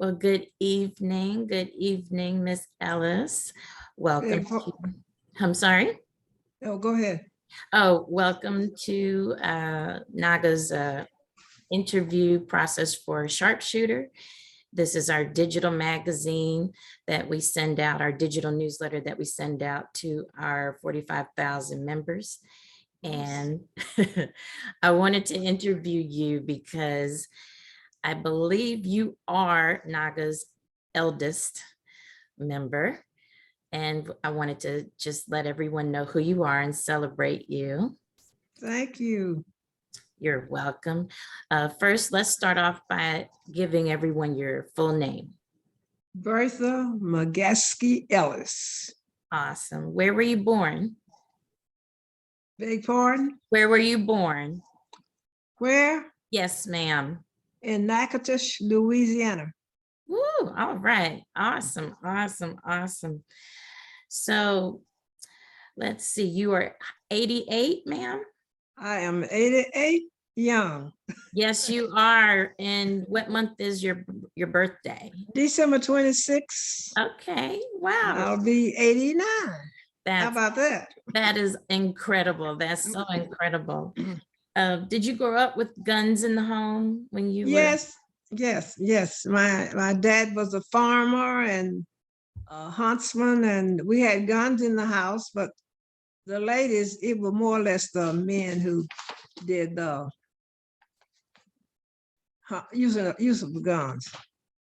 Well, good evening. Good evening, Miss Ellis. Welcome to, I'm sorry. Oh, go ahead. Oh, welcome to NAAGA's interview process for Sharpshooter. This is our digital magazine that we send out, our digital newsletter that we send out to our 45,000 members. And I wanted to interview you because I believe you are NAAGA's eldest member. And I wanted to just let everyone know who you are and celebrate you. Thank you. You're welcome. First, let's start off by giving everyone your full name. Bertha McGaskey Ellis. Awesome. Where were you born? Beg pardon? Where were you born? Where? Yes, ma'am. In Natchitoches, Louisiana. Woo, all right. Awesome, awesome, awesome. So let's see, you are 88, ma'am? I am 88, young. Yes, you are. And what month is your birthday? December 26th. Okay, wow. I'll be 89. How about that? That is incredible. That's so incredible. Did you grow up with guns in the home when you were? Yes. My dad was a farmer and a huntsman, and we had guns in the house, but the ladies, it was more or less the men who did the use of the guns.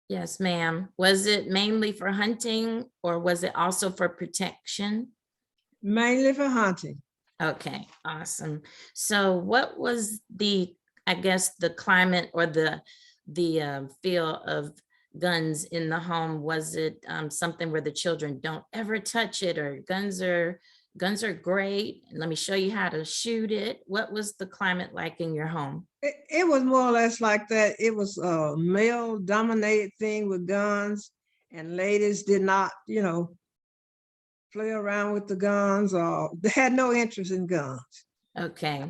Yes, ma'am. Was it mainly for hunting or was it also for protection? Mainly for hunting. Okay, awesome. So what was I guess, the climate or the feel of guns in the home? Was it something where the children don't ever touch it, or guns are great, let me show you how to shoot it? What was the climate like in your home? It was more or less like that. It was a male dominated thing with guns, and ladies did not, play around with the guns, or they had no interest in guns. Okay.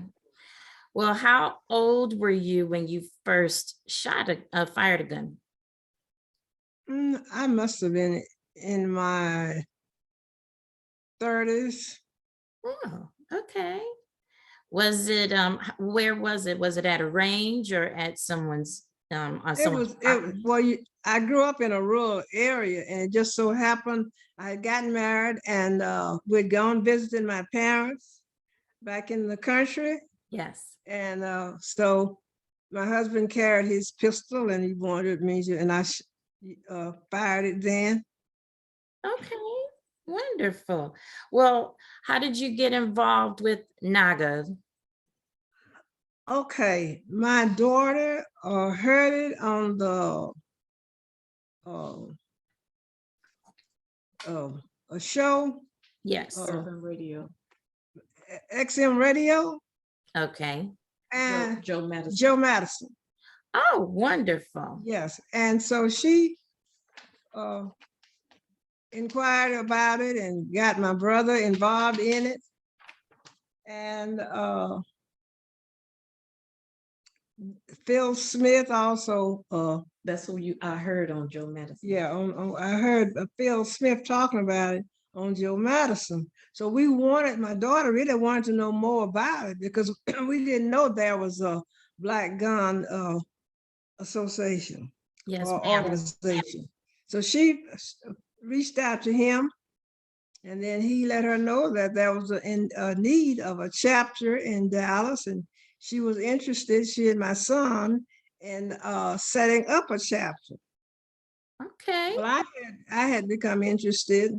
Well, how old were you when you first fired a gun? I must have been in my 30s. Oh, okay. Was it where was it? Was it at a range or at someone's I grew up in a rural area, and it just so happened I had gotten married, and we'd gone visiting my parents back in the country. Yes. And so my husband carried his pistol, and he wanted me to, and I fired it then. Okay, wonderful. Well, how did you get involved with NAAGA? Okay, my daughter heard it on the a show. Yes. Radio. XM radio. Okay. And Joe Madison. Joe Madison. Oh, wonderful. Yes, and so she inquired about it and got my brother involved in it, and Phil Smith also. That's who I heard on Joe Madison. Yeah, I heard Phil Smith talking about it on Joe Madison. So my daughter really wanted to know more about it, because we didn't know there was a Black Gun Association. Yes, or organization. So she reached out to him, and then he let her know that there was a need of a chapter in Dallas, and she was interested, she and my son, in setting up a chapter. Okay. Well, I had become interested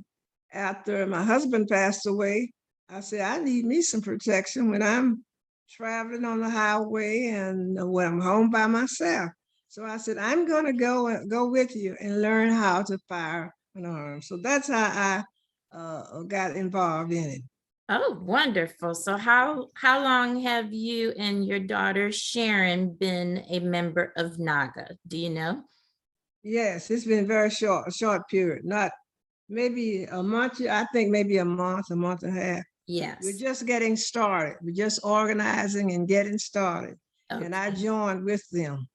after my husband passed away. I said, I need me some protection when I'm traveling on the highway and when I'm home by myself. So I said, I'm going to go with you and learn how to fire an arm. So that's how I got involved in it. Oh, wonderful. So how long have you and your daughter Sharon been a member of NAAGA? Do you know? Yes, it's been very short, a short period, not maybe a month. I think maybe a month and a half. Yes. We're just getting started. We're just organizing and getting started. Okay. And I joined with them.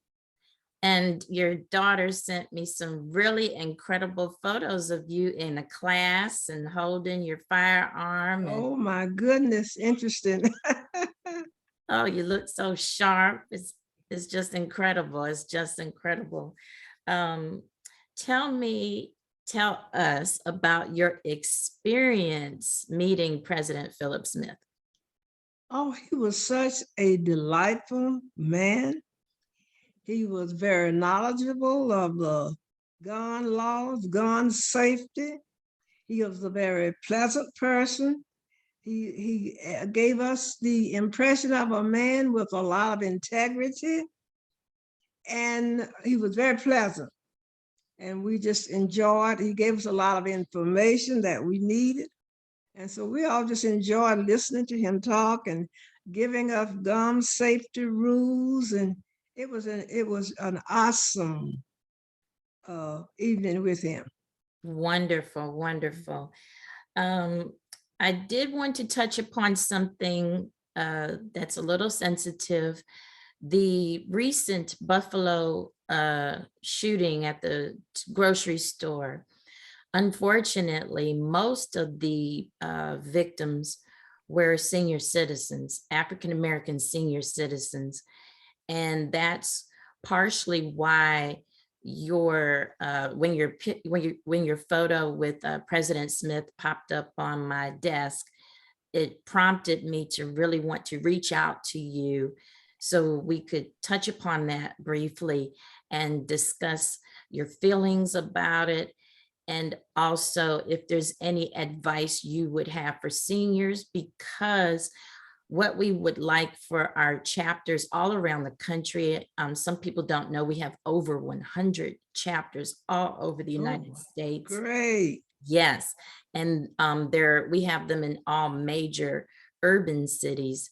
And your daughter sent me some really incredible photos of you in a class and holding your firearm. And Oh my goodness, interesting. oh, you look so sharp. It's just incredible. It's just incredible. Um, tell us about your experience meeting President Philip Smith. Oh, he was such a delightful man. He was very knowledgeable of the gun laws, gun safety. He was a very pleasant person. He gave us the impression of a man with a lot of integrity, and he was very pleasant. And we just enjoyed. He gave us a lot of information that we needed, and so we all just enjoyed listening to him talk and giving us gun safety rules. And it was an awesome evening with him. Wonderful, wonderful. I did want to touch upon something that's a little sensitive. The recent Buffalo shooting at the grocery store. Unfortunately, most of the victims were senior citizens, African-American senior citizens. And that's partially why when your photo with President Smith popped up on my desk, it prompted me to really want to reach out to you so we could touch upon that briefly and discuss your feelings about it. And also if there's any advice you would have for seniors, because what we would like for our chapters all around the country. Some people don't know we have over 100 chapters all over the United States. Great. Yes, and we have them in all major urban cities.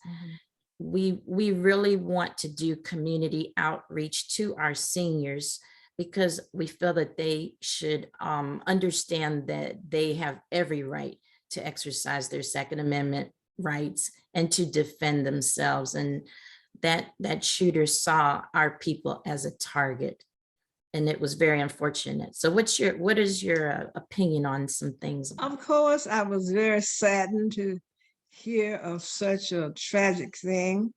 We really want to do community outreach to our seniors because we feel that they should understand that they have every right to exercise their Second Amendment rights and to defend themselves. And that shooter saw our people as a target, and it was very unfortunate. So what is your opinion on some things? Of course, I was very saddened to hear of such a tragic thing.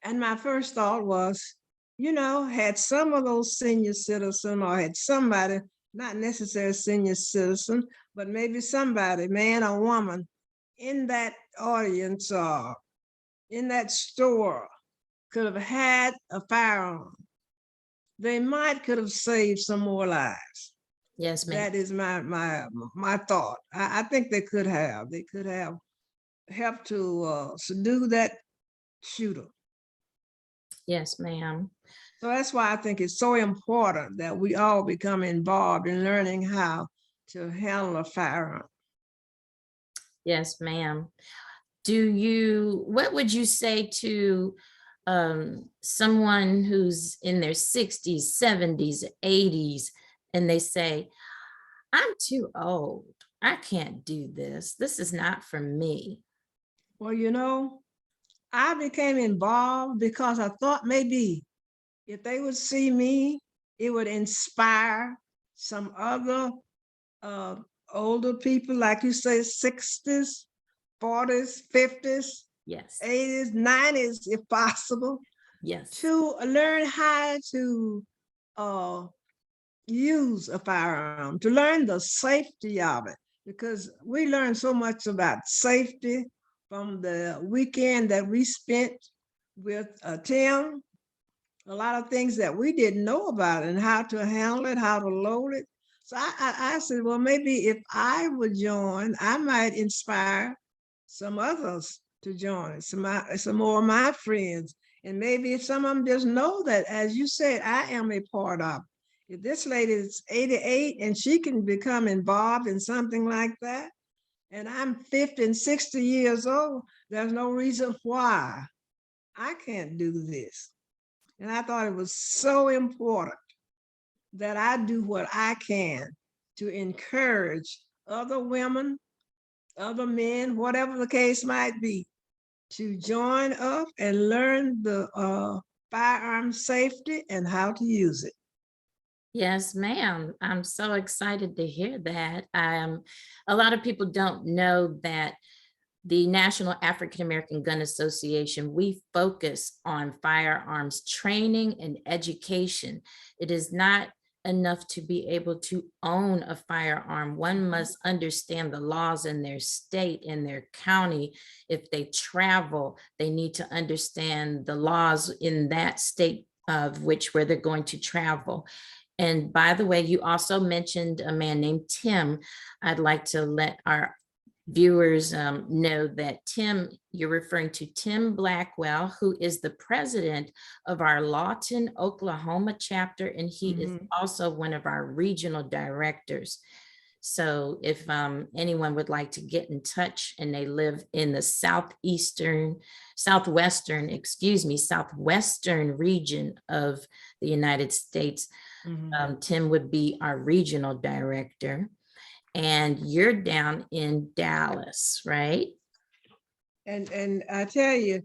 And my first thought was, had some of those senior citizens, or had somebody, not necessarily senior citizen, but maybe somebody, man or woman, in that audience or in that store could have had a firearm, they could have saved some more lives. Yes, ma'am. That is my thought. I think they could have helped to subdue that shooter. Yes, ma'am. So that's why I think it's so important that we all become involved in learning how to handle a firearm. Yes, ma'am. What would you say to someone who's in their 60s, 70s, 80s, and they say, I'm too old. I can't do this. This is not for me. Well, I became involved because I thought maybe if they would see me, it would inspire some other older people, like you say, 60s, 40s, 50s, Yes. 80s, 90s, if possible. Yes. To learn how to use a firearm, to learn the safety of it, because we learned so much about safety from the weekend that we spent with Tim. A lot of things that we didn't know about and how to handle it, how to load it. So I said, well, maybe if I would join, I might inspire some others to join, some more of my friends. And maybe if some of them just know that, as you said, I am a part of. If this lady is 88 and she can become involved in something like that, and I'm 50 and 60 years old, there's no reason why I can't do this. And I thought it was so important that I do what I can to encourage other women, other men, whatever the case might be, to join up and learn the firearm safety and how to use it. Yes, ma'am. I'm so excited to hear that. A lot of people don't know that the National African American Gun Association, we focus on firearms training and education. It is not enough to be able to own a firearm. One must understand the laws in their state, in their county. If they travel, they need to understand the laws in that state of which where they're going to travel. And by the way, you also mentioned a man named Tim. I'd like to let our viewers know that Tim, you're referring to Tim Blackwell, who is the president of our Lawton, Oklahoma chapter, and he is also one of our regional directors. So if anyone would like to get in touch and they live in the southwestern region of the United States, Tim would be our regional director. And you're down in Dallas, right? And I tell you,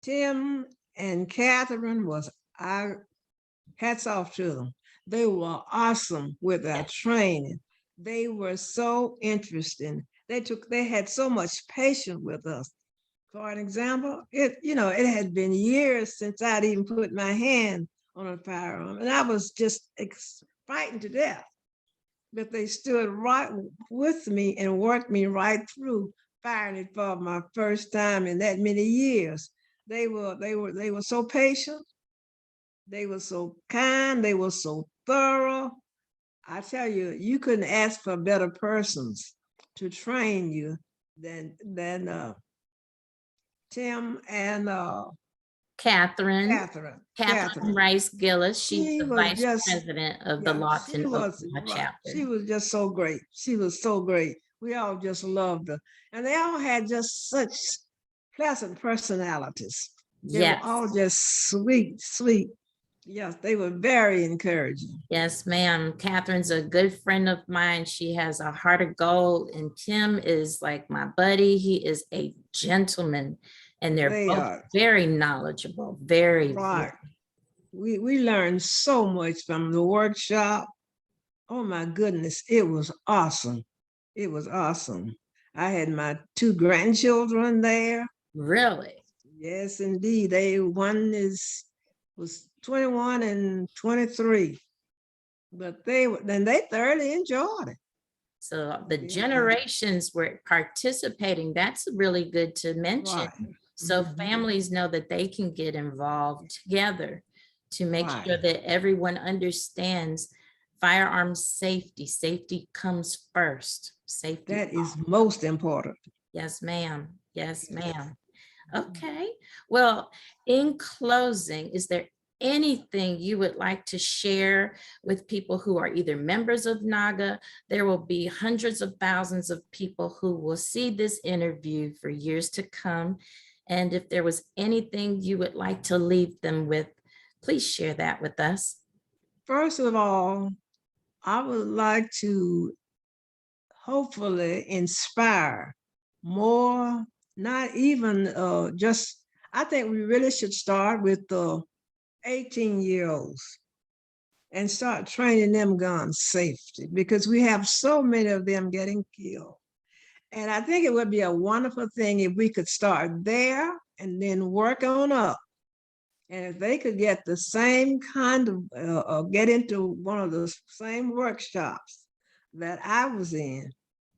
Tim and Katharin our hats off to them. They were awesome with our training. They were so interesting. They had so much patience with us. For an example, it had been years since I'd even put my hand on a firearm, and I was just frightened to death. But they stood right with me and worked me right through firing it for my first time in that many years. They were so patient. They were so kind. They were so thorough. I tell you, you couldn't ask for better persons to train you than Tim and Katharin Katharin. Rice-Gillis. She's She the was vice just, president of the yeah, Lawton, she was Oklahoma right. chapter. She was just so great. She was so great. We all just loved her. And they all had just such pleasant personalities. They were Yes. all just sweet, sweet. Yes, they were very encouraging. Yes, ma'am. Katharine's a good friend of mine. She has a heart of gold, and Tim is like my buddy. He is a gentleman, and they're They both are. very knowledgeable, very. Right. We learned so much from the workshop. Oh my goodness, it was awesome. It was awesome. I had my 2 grandchildren there. Really? Yes, indeed. One was 21 and 23, but they thoroughly enjoyed it. So the Yeah. generations were participating. That's really good to mention. Right. So Mhm. families know that they can get involved together to make sure Right. that everyone understands firearms safety. Safety comes first. Safety. That is most important. Yes, ma'am. Yes, ma'am. Okay. Well, in closing, is there anything you would like to share with people who are either members of NAAGA? There will be hundreds of thousands of people who will see this interview for years to come. And if there was anything you would like to leave them with, please share that with us. First of all, I would like to hopefully inspire more, not even just, I think we really should start with the 18-year-olds and start training them gun safety, because we have so many of them getting killed. And I think it would be a wonderful thing if we could start there and then work on up. And if they could get the same kind of, get into one of the same workshops that I was in,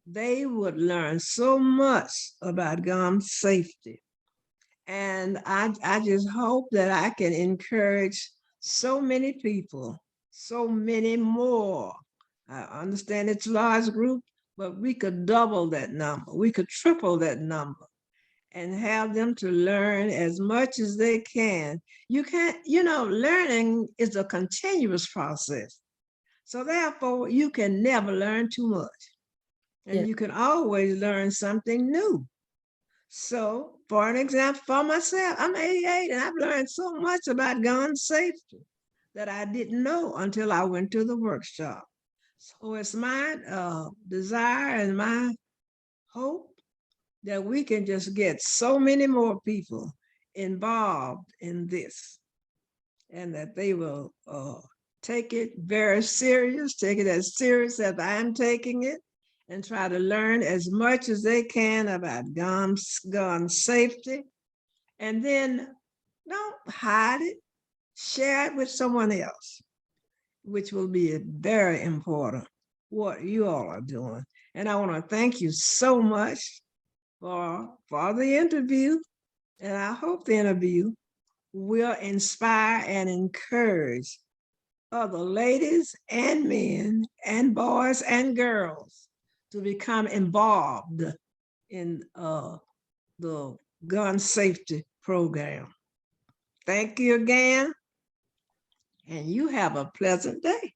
they would learn so much about gun safety. And I just hope that I can encourage so many people, so many more. I understand it's a large group, but we could double that number. We could triple that number and have them to learn as much as they can. You can't, learning is a continuous process. So therefore, you can never learn too much. And Yeah. you can always learn something new. So, for an example, for myself, I'm 88 and I've learned so much about gun safety that I didn't know until I went to the workshop. So it's my desire and my hope that we can just get so many more people involved in this. and that they will take it very serious, take it as serious as I'm taking it, and try to learn as much as they can about gun safety. And then don't hide it, share it with someone else, which will be very important, what you all are doing. And I want to thank you so much for the interview. And I hope the interview will inspire and encourage other ladies and men and boys and girls to become involved in the gun safety program. Thank you again, and you have a pleasant day.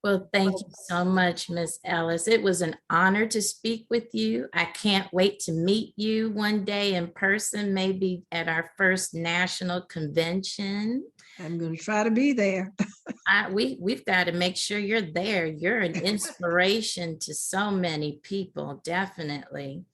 Well, thank you so much, Miss Ellis. It was an honor to speak with you. I can't wait to meet you one day in person, maybe at our first national convention. I'm going to try to be there. We've got to make sure you're there. You're an inspiration to so many people, definitely.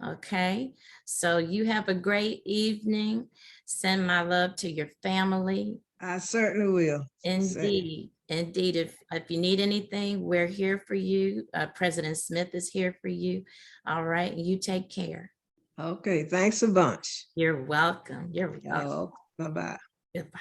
Okay, so you have a great evening. Send my love to your family. I certainly will. Indeed, indeed. If you need anything, we're here for you. President Smith is here for you. All right, you take care. Okay, thanks a bunch. You're welcome. You're welcome. Bye-bye. Goodbye.